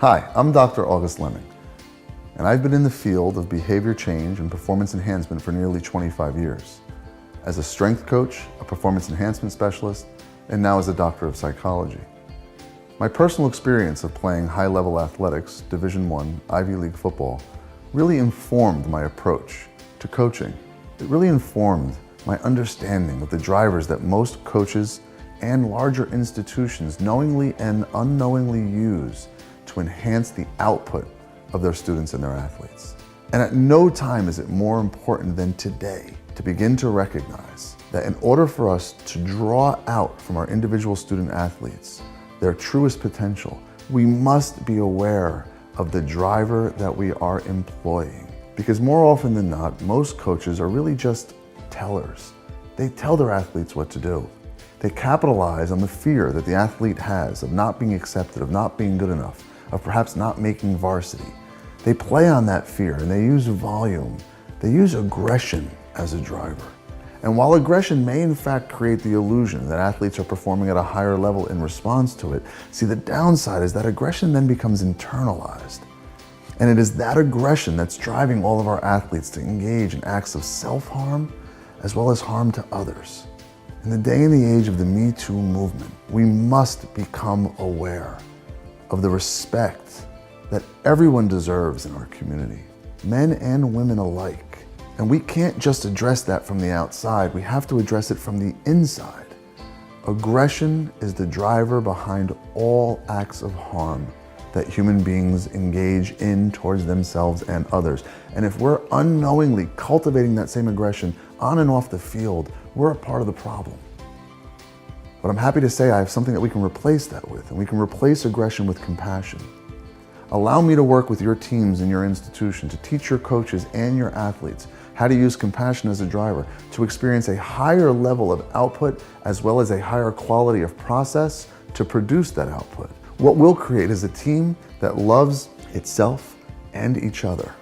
Hi, I'm Dr. August Leming, and I've been in the field of behavior change and performance enhancement for nearly 25 years. As a strength coach, a performance enhancement specialist, and now as a doctor of psychology. My personal experience of playing high-level athletics, Division I, Ivy League football, really informed my approach to coaching. It really informed my understanding of the drivers that most coaches and larger institutions knowingly and unknowingly use to enhance the output of their students and their athletes. And at no time is it more important than today to begin to recognize that in order for us to draw out from our individual student athletes their truest potential, we must be aware of the driver that we are employing. Because more often than not, most coaches are really just tellers. They tell their athletes what to do. They capitalize on the fear that the athlete has of not being accepted, of not being good enough, of perhaps not making varsity. They play on that fear and they use volume. They use aggression as a driver. And while aggression may in fact create the illusion that athletes are performing at a higher level in response to it, see, the downside is that aggression then becomes internalized. And it is that aggression that's driving all of our athletes to engage in acts of self-harm as well as harm to others. In the day and the age of the Me Too movement, we must become aware of the respect that everyone deserves in our community, men and women alike. And we can't just address that from the outside, we have to address it from the inside. Aggression is the driver behind all acts of harm that human beings engage in towards themselves and others. And if we're unknowingly cultivating that same aggression on and off the field, we're a part of the problem. But I'm happy to say I have something that we can replace that with, and we can replace aggression with compassion. Allow me to work with your teams in your institution to teach your coaches and your athletes how to use compassion as a driver to experience a higher level of output as well as a higher quality of process to produce that output. What we'll create is a team that loves itself and each other.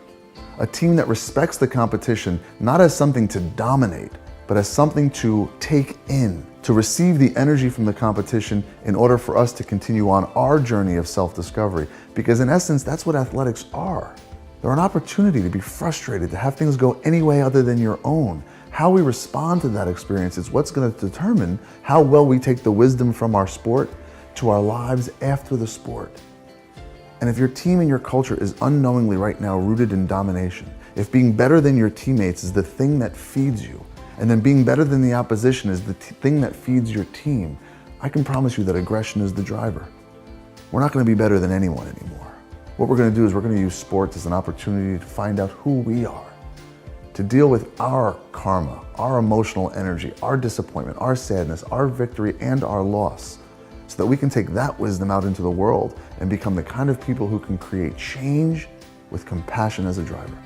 A team that respects the competition not as something to dominate, but as something to take in, to receive the energy from the competition in order for us to continue on our journey of self-discovery. Because in essence, that's what athletics are. They're an opportunity to be frustrated, to have things go any way other than your own. How we respond to that experience is what's going to determine how well we take the wisdom from our sport to our lives after the sport. And if your team and your culture is unknowingly right now rooted in domination, if being better than your teammates is the thing that feeds you, and then being better than the opposition is the thing that feeds your team, I can promise you that aggression is the driver. We're not going to be better than anyone anymore. What we're going to do is we're going to use sports as an opportunity to find out who we are, to deal with our karma, our emotional energy, our disappointment, our sadness, our victory, and our loss, so that we can take that wisdom out into the world and become the kind of people who can create change with compassion as a driver.